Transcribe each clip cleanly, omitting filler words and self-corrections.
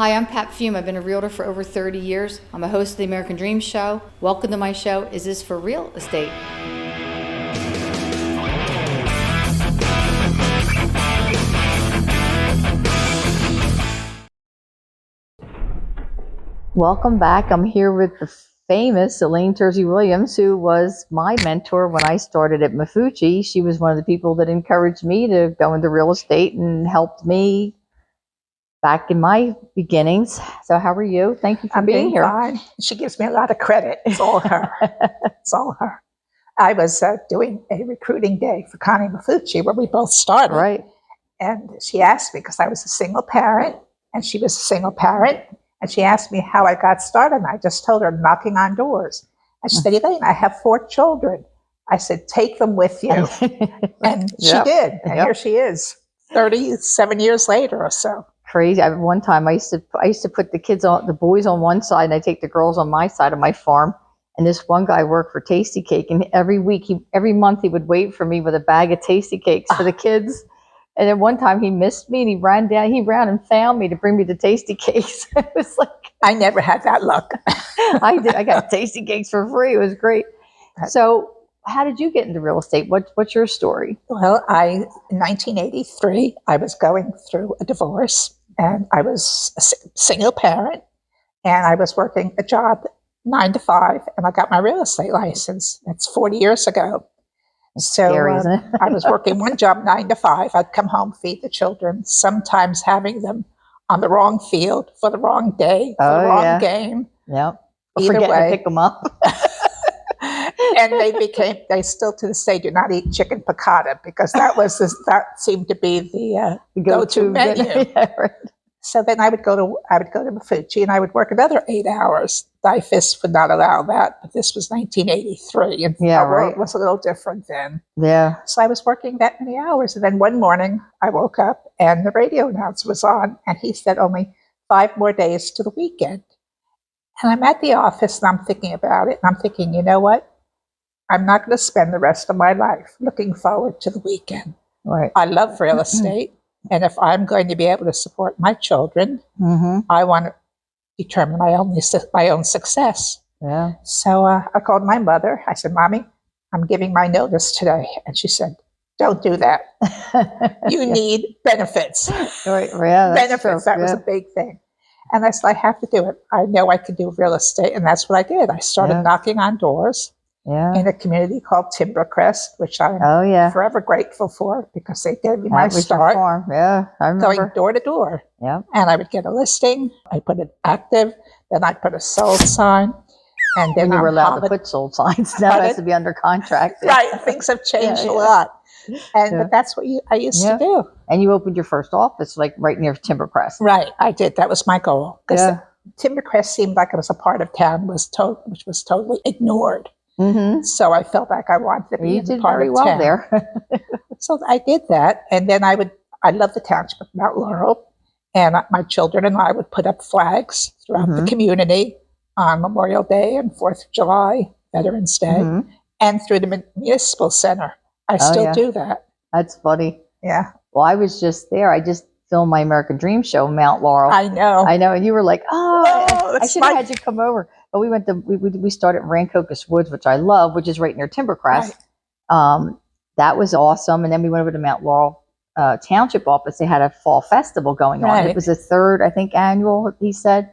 Hi, I'm Pat Fiume. I've been a realtor for over 30 years. I'm a host of the American Dream Show. Welcome to my show, Is This for Real Estate? Welcome back. I'm here with the famous Elaine Tursi-Williams, who was my mentor when I started at Mafucci. She was one of the people that encouraged me to go into real estate and helped me back in my beginnings. So how are you? Thank you for being here. Fine. She gives me a lot of credit. It's all her. It's all her. I was doing a recruiting day for Connie Mafucci where we both started. Right. And she asked me, because I was a single parent and she was a single parent, and she asked me how I got started. And I just told her, knocking on doors. And she said, Elaine, I have 4 children. I said, take them with you. And she did. And here she is, 37 years later or so. Crazy. One time I used to put the boys on one side and I take the girls on my side of my farm. And this one guy worked for Tasty Cake, and every month he would wait for me with a bag of Tasty Cakes for the kids. And then one time he missed me and he ran and found me to bring me the Tasty Cakes. It was like, I never had that luck. I did. I got Tasty Cakes for free. It was great. So how did you get into real estate? What's your story? Well, in 1983, I was going through a divorce. And I was a single parent, and I was working a job 9 to 5, and I got my real estate license. That's 40 years ago. So Scary, isn't it? I was working one job 9 to 5. I'd come home, feed the children, sometimes having them on the wrong field for the wrong day, for the wrong game. Yep. Either way, to pick them up. And they still to this day do not eat chicken piccata, because that seemed to be the go-to menu. Yeah, right. So then I would go to Mafucci and I would work another 8 hours. DIFIS would not allow that, but this was 1983, and our world was a little different then. Yeah. So I was working that many hours, and then one morning I woke up and the radio announcer was on, and he said only 5 more days to the weekend. And I'm at the office and I'm thinking about it, and I'm thinking, you know what? I'm not going to spend the rest of my life looking forward to the weekend. Right. I love real estate. And if I'm going to be able to support my children, I want to determine my own success. Yeah. So I called my mother. I said, Mommy, I'm giving my notice today. And she said, don't do that. You need benefits. Right. Yeah, benefits. That was a big thing. And I said, I have to do it. I know I can do real estate. And that's what I did. I started knocking on doors. In a community called Timbercrest, which I'm forever grateful for, because they gave me my start. Yeah, I remember. Going door to door. Yeah. And I would get a listing. I put it active. Then I put a sold sign. And then you were allowed to put sold signs. Now it has to be under contract. Right. Things have changed a lot. But that's what I used to do. And you opened your first office like right near Timbercrest. Right. I did. That was my goal. Because Timbercrest seemed like it was a part of town which was totally ignored. So I felt like I wanted to be in the part of town. There. So I did that, and then I love the township of Mount Laurel, and my children and I would put up flags throughout the community on Memorial Day and 4th of July, Veterans Day, and through the municipal center. I still do that. That's funny. Yeah. Well, I was just there. I just filmed my American Dream Show in Mount Laurel. I know. And you were like, I should have had you come over. But we started Rancocas Woods, which I love, which is right near Timbercrest. Right. That was awesome. And then we went over to Mount Laurel Township office. They had a fall festival going on. It was the 3rd, I think, annual, he said.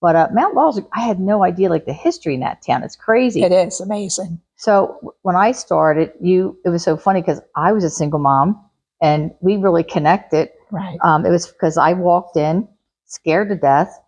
But Mount Laurel's, I had no idea like the history in that town. It's crazy. It is amazing. So when I started, it was so funny because I was a single mom and we really connected. Right. It was because I walked in scared to death.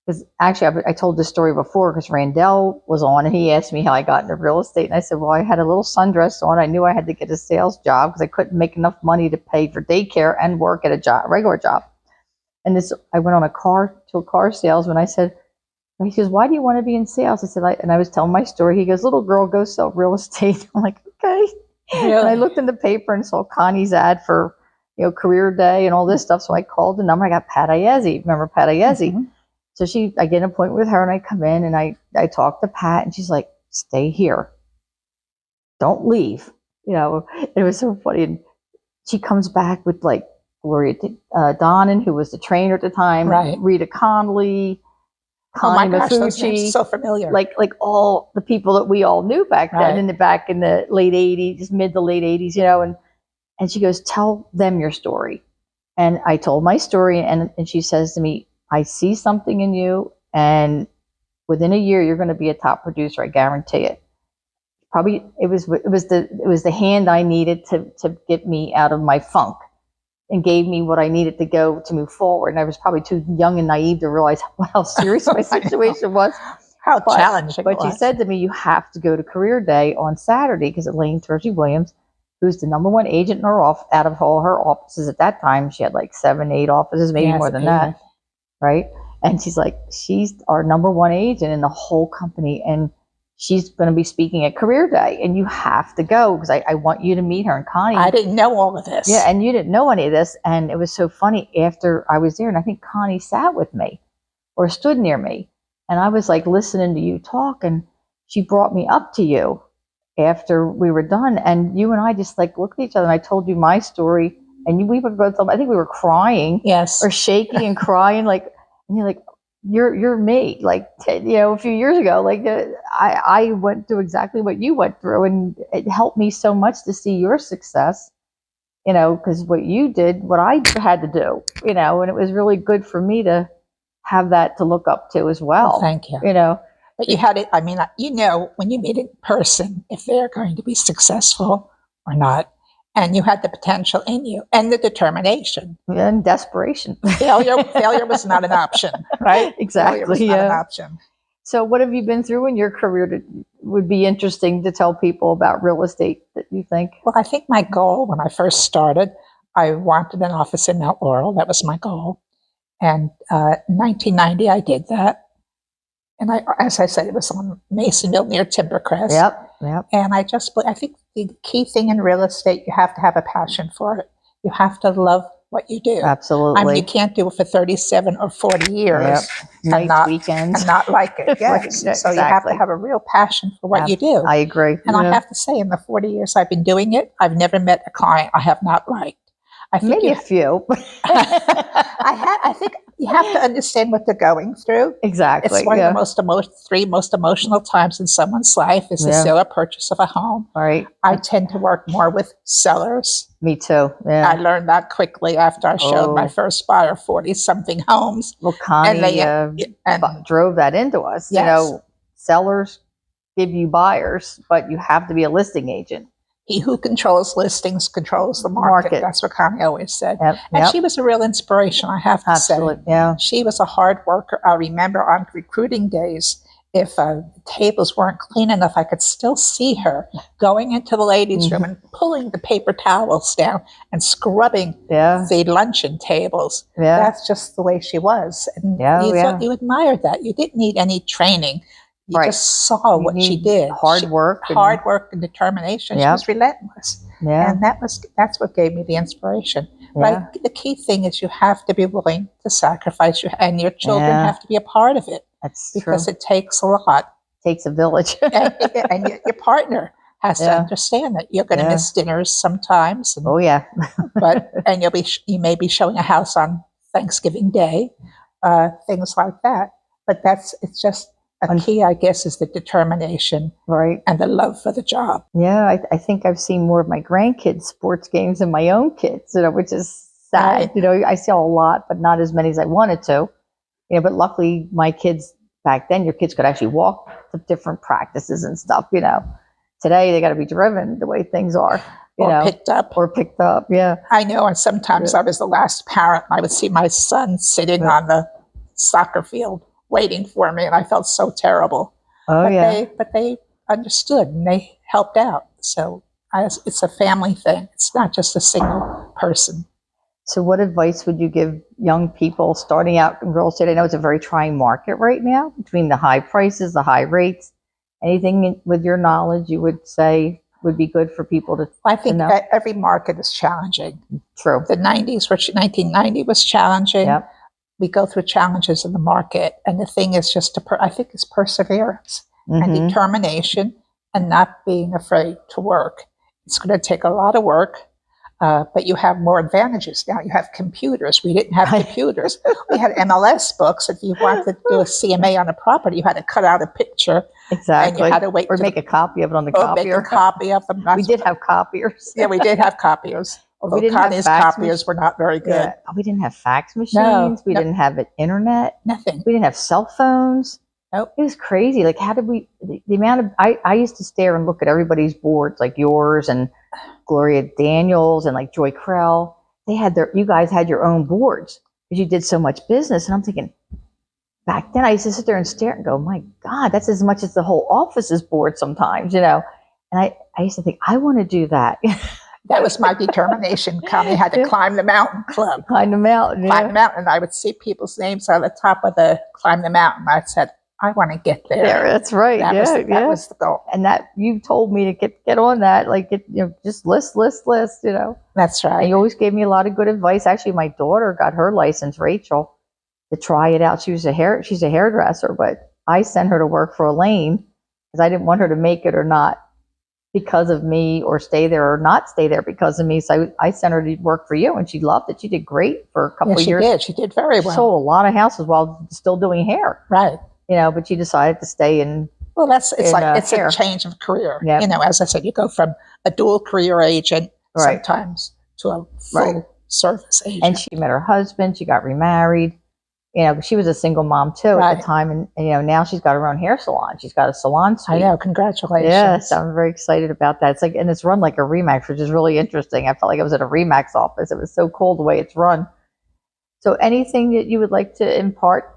Because actually, I told this story before because Randall was on and he asked me how I got into real estate. And I said, well, I had a little sundress on. I knew I had to get a sales job because I couldn't make enough money to pay for daycare and work at a regular job. And I went on a car salesman. I said, he says, why do you want to be in sales? I said, and I was telling my story. He goes, little girl, go sell real estate. I'm like, okay. Really? And I looked in the paper and saw Connie's ad for, career day and all this stuff. So I called the number. I got Pat Iezzi. Remember Pat Iezzi? So I get an appointment with her and I come in and I talk to Pat and she's like, stay here. Don't leave. It was so funny. And she comes back with like Gloria Donnan, who was the trainer at the time, Right. Rita Connolly, Oh my Connie gosh, those names are Mafucci, so familiar. like all the people that we all knew back then, Right. back in the late 80s, mid to late 80s, and she goes, tell them your story. And I told my story, and she says to me, I see something in you, and within a year you're going to be a top producer, I guarantee it. Probably it was the hand I needed to get me out of my funk and gave me what I needed to go to move forward. And I was probably too young and naive to realize how serious my situation was. How challenging But she said to me, you have to go to career day on Saturday, because Elaine Tursi-Williams, who's the #1 agent in her out of all her offices at that time, she had like 7, 8 offices, maybe more than that, right? And she's like, she's our #1 agent in the whole company, and she's going to be speaking at career day, and you have to go, because I want you to meet her. And Connie, I didn't know all of this. Yeah, and you didn't know any of this. And it was so funny, after I was there, and I think Connie sat with me or stood near me, and I was like listening to you talk, and she brought me up to you after we were done, and you and I just like looked at each other, and I told you my story, and we were both, I think we were crying, yes, or shaking and crying, like, and you're like, you're me, like, a few years ago, like, I went through exactly what you went through, and it helped me so much to see your success, because what you did, what I had to do, and it was really good for me to have that to look up to as well. Thank you. But you had it, I mean, when you meet in person, if they're going to be successful or not, and you had the potential in you and the determination. And desperation. Failure was not an option, right? Exactly. Failure was not an option. So what have you been through in your career that would be interesting to tell people about real estate, that you think? Well, I think my goal when I first started, I wanted an office in Mount Laurel. That was my goal. And in 1990, I did that. And as I said, it was on Masonville near Timbercrest. Yep. And I think the key thing in real estate, you have to have a passion for it. You have to love what you do. Absolutely. I mean, you can't do it for 37 or 40 years. Nights, weekends. And not like it, yes. Right, So exactly. you have to have a real passion for what you do. I agree. And I have to say, in the 40 years I've been doing it, I've never met a client I have not liked. I think maybe a few. I think you have to understand what they're going through. Exactly. It's one of the three most emotional times in someone's life is the sale or purchase of a home. Right. I tend to work more with sellers. Me too. Yeah. I learned that quickly after I showed my first buyer 40-something homes. Well, Connie drove that into us. Yes. Sellers give you buyers, but you have to be a listing agent. He who controls listings controls the market. That's what Connie always said. And she was a real inspiration, I have to say. Yeah. She was a hard worker. I remember on recruiting days, if the tables weren't clean enough, I could still see her going into the ladies' room and pulling the paper towels down and scrubbing the luncheon tables. Yeah. That's just the way she was. And you admired that. You didn't need any training. You just saw what she did. Hard work and determination. She was relentless. Yeah. And that's what gave me the inspiration. But the key thing is you have to be willing to sacrifice, and your children have to be a part of it. That's because true. It takes a lot. It takes a village. and your partner has to understand that you're going to miss dinners sometimes. And, and you may be showing a house on Thanksgiving Day, things like that. But it's just a key, I guess, is the determination, and the love for the job. Yeah, I think I've seen more of my grandkids' sports games than my own kids, which is sad. I saw a lot, but not as many as I wanted to. But luckily, my kids back then, your kids could actually walk to different practices and stuff. Today they got to be driven the way things are. Picked up. Yeah, I know. And sometimes I was the last parent. I would see my son sitting on the soccer field waiting for me, and I felt so terrible. But they understood and they helped out. So it's a family thing. It's not just a single person. So what advice would you give young people starting out in real estate? I know it's a very trying market right now, between the high prices, the high rates. Anything with your knowledge you would say would be good for people to I think know? Every market is challenging. True. The 1990 was challenging. Yep. We go through challenges in the market. And the thing is I think it's perseverance and determination and not being afraid to work. It's going to take a lot of work. But you have more advantages now. You have computers. We didn't have computers. We had MLS books. If you wanted to do a CMA on a property, you had to cut out a picture. Exactly. And you had to wait. Or make a copy of it on the or copier. make a copy of them. We did have copiers. Yeah, we did have copiers. Although didn't have Connie's fax copiers were not very good. Yeah. We didn't have fax machines. We No. didn't have internet. Nothing. We didn't have cell phones. Nope. It was crazy. Like, how did we, the amount of, I used to stare and look at everybody's boards, like yours and Gloria Daniels and like Joy Krell. You guys had your own boards because you did so much business. And I'm thinking, back then I used to sit there and stare and go, my God, that's as much as the whole office's board sometimes, you know? And I used to think, I want to do that. That was my determination. Connie had to climb the mountain club. Climb the mountain. Climb the mountain. And I would see people's names on the top of the climb the mountain. I said, I want to get there. That's right. That was the goal. And that you told me to get on that, like, just list, you know. That's right. And you always gave me a lot of good advice. Actually, my daughter got her license, Rachel, to try it out. She's a hairdresser, but I sent her to work for Elaine because I didn't want her to make it or not because of me, or stay there or not stay there because of me. So I sent her to work for you, and she loved it. She did great for a couple of years. She did very well. She sold a lot of houses while still doing hair. Right. You know, but she decided to stay in. Well, it's hair. a change of career. Yep. You know, as I said, you go from a dual career agent sometimes to a full service agent. And she met her husband. She got remarried. You know, she was a single mom too at the time, and you know, now she's got her own hair salon. She's got a salon suite. I know. Congratulations. Yes, I'm very excited about that. It's like, and it's run like a Remax, which is really interesting. I felt like I was at a Remax office. It was so cool the way it's run. So, anything that you would like to impart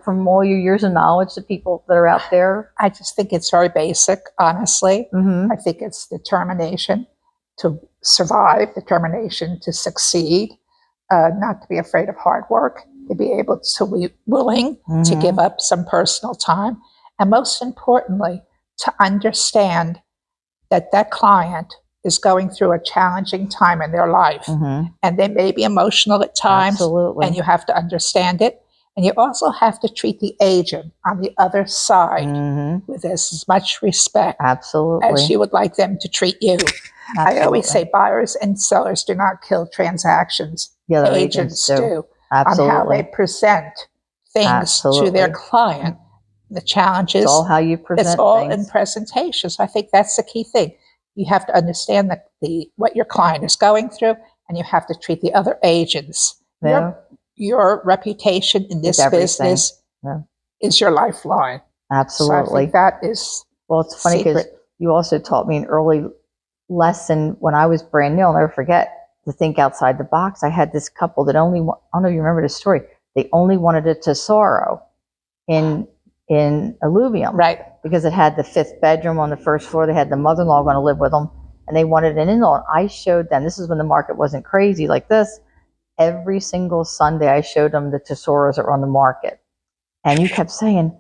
from all your years of knowledge to people that are out there? I just think it's very basic, honestly. Mm-hmm. I think it's determination to survive, determination to succeed, not to be afraid of hard work, to be able to be willing to give up some personal time, and most importantly, to understand that that client is going through a challenging time in their life, and they may be emotional at times. Absolutely. And you have to understand it. And you also have to treat the agent on the other side with as much respect as you would like them to treat you. I always say buyers and sellers do not kill transactions. Agents do. On how they present things to their client. The challenges. It's all how you present It's all things. in presentation. So I think that's the key thing. You have to understand what your client is going through, and you have to treat the other agents. Yeah. Your reputation in this business is your lifeline. Absolutely. So I think that is well, it's funny because you also taught me an early lesson when I was brand new. I'll never forget to think outside the box. I had this couple that I don't know if you remember the story. They only wanted a Tesoro in alluvium. Right. Because it had the 5th bedroom on the first floor. They had the mother-in-law going to live with them, and they wanted an in-law. And I showed them, this is when the market wasn't crazy like this. Every single Sunday, I showed them the Tesoros that were on the market. And you kept saying,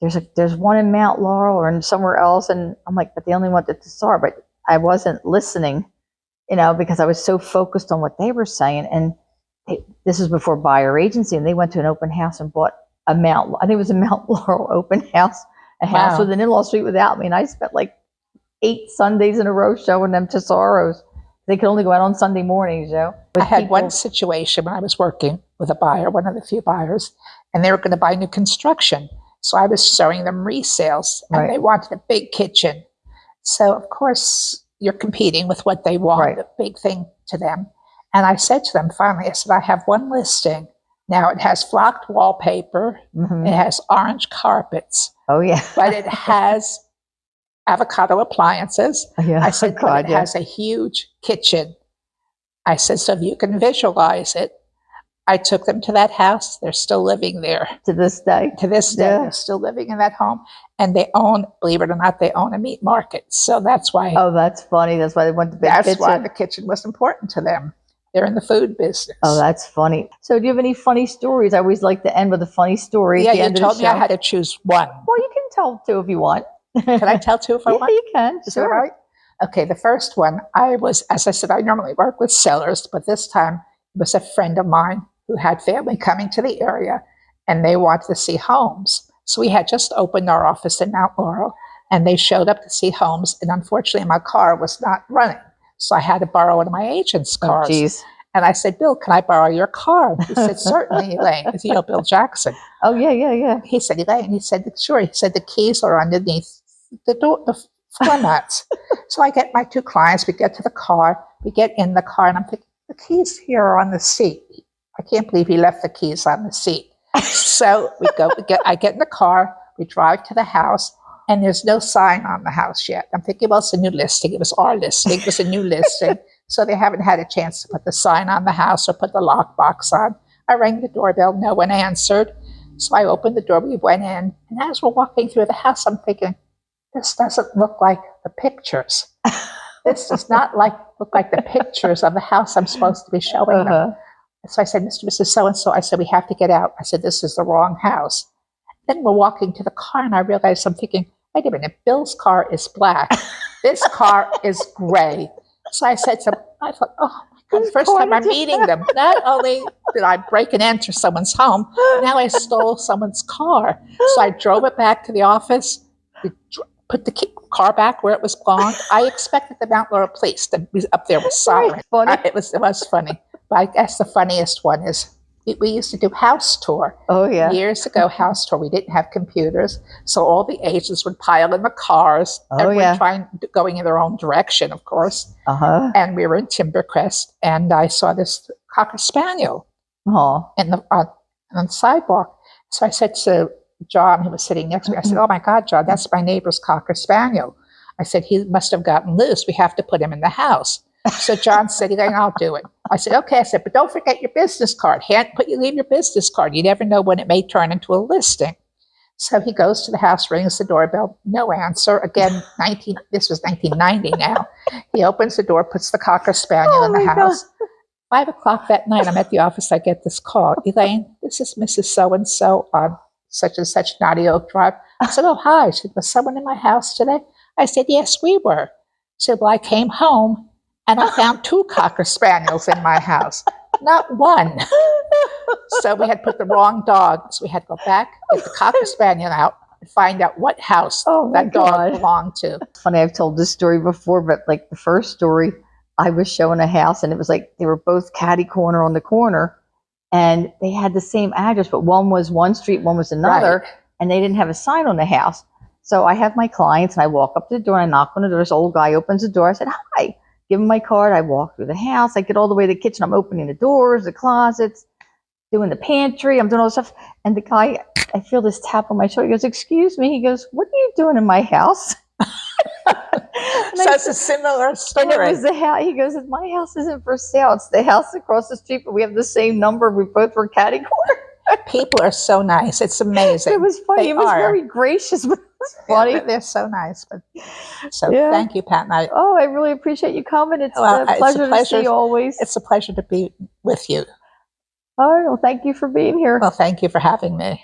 there's one in Mount Laurel or in somewhere else. And I'm like, but they only want the Tesoro. But I wasn't listening, you know, because I was so focused on what they were saying. And this is before buyer agency. And they went to an open house and bought I think it was a Mount Laurel open house, a house with an in-law suite without me. And I spent like 8 Sundays in a row showing them Tesoros. They could only go out on Sunday mornings, you know. I had one situation when I was working with a buyer, one of the few buyers, and they were going to buy new construction. So I was showing them resales, and they wanted a big kitchen. So, of course, you're competing with what they want, a big thing to them. And I said to them, finally, I said, I have one listing. Now, it has flocked wallpaper. It has orange carpets. Oh, yeah. But it has avocado appliances. I said, but it has a huge kitchen. I said, so if you can visualize it. I took them to that house. They're still living there. To this day. To this day, they're still living in that home. And they own, believe it or not, they own a meat market. So that's why. Oh, that's funny. That's why they want the big kitchen. That's why the kitchen was important to them. They're in the food business. Oh, that's funny. So do you have any funny stories? I always like to end with a funny story. Yeah, you told me I had to choose one. Well, you can tell 2 if you want. Can I tell 2 if I want? Yeah, you can. Is that right? Okay, the first one, as I said, I normally work with sellers, but this time it was a friend of mine who had family coming to the area, and they wanted to see homes. So we had just opened our office in Mount Laurel, and they showed up to see homes, and unfortunately my car was not running. So I had to borrow one of my agent's Oh, cars. geez. And I said, Bill, can I borrow your car? He said, certainly, Elaine. Because, Bill Jackson. Oh, yeah, yeah, yeah. He said, Elaine. He said, sure. He said, the keys are underneath the door, the floor mats. So I get my 2 clients. We get to the car. We get in the car. And I'm thinking, the keys here are on the seat. I can't believe he left the keys on the seat. So I get in the car. We drive to the house. And there's no sign on the house yet. I'm thinking, well, it's a new listing. It was our listing. It was a new listing. So they haven't had a chance to put the sign on the house or put the lockbox on. I rang the doorbell. No one answered. So I opened the door. We went in. And as we're walking through the house, I'm thinking, this doesn't look like the pictures. This does not look like the pictures of the house I'm supposed to be showing them. So I said, Mr. and Mrs. So-and-so, I said, we have to get out. I said, this is the wrong house. Then we're walking to the car, and I realized, I'm thinking, wait a minute, Bill's car is black. This car is gray. So I said I thought, oh my God, the first time I'm meeting them, not only did I break and enter someone's home, now I stole someone's car. So I drove it back to the office, put the car back where it was belonged. I expected the Mount Laurel police to be up there with sirens. It was funny. But I guess the funniest one is we used to do house tour. Oh, yeah. Years ago, house tour. We didn't have computers. So all the agents would pile in the cars. Everyone going in their own direction, of course. And we were in Timbercrest. And I saw this Cocker Spaniel on the sidewalk. So I said to John, who was sitting next to me, I said, oh my God, John, that's my neighbor's Cocker Spaniel. I said, he must have gotten loose. We have to put him in the house. So John said, Elaine, I'll do it. I said, okay. I said, but don't forget your business card. Leave your business card. You never know when it may turn into a listing. So he goes to the house, rings the doorbell, no answer. Again, this was 1990 now. He opens the door, puts the Cocker Spaniel in the house. God. 5 o'clock that night, I'm at the office. I get this call. Elaine, this is Mrs. So-and-so on such and such Naughty Oak Drive. I said, oh, hi. She said, was someone in my house today? I said, yes, we were. She said, well, I came home. And I found 2 Cocker Spaniels in my house, not one. So we had put the wrong dog. So we had to go back, get the Cocker Spaniel out, and find out what house that dog belonged to. It's funny, I've told this story before, but like the first story, I was showing a house, and it was like they were both catty corner on the corner, and they had the same address, but one was one street, one was another, and they didn't have a sign on the house. So I have my clients, and I walk up to the door, and I knock on the door. This old guy opens the door. I said, hi. Give him my card. I walk through the house. I get all the way to the kitchen. I'm opening the doors, the closets, doing the pantry. I'm doing all this stuff. And the guy, I feel this tap on my shoulder. He goes, excuse me. He goes, what are you doing in my house? So it's a similar story. And it was the house. He goes, my house isn't for sale. It's the house across the street, but we have the same number. We both were catty corner. People are so nice. It's amazing. It was funny. It was very gracious, but it was funny. Yeah, they're so nice. Thank you, Pat. I really appreciate you coming. It's a pleasure to see you always. It's a pleasure to be with you. All right. Well, thank you for being here. Well, thank you for having me.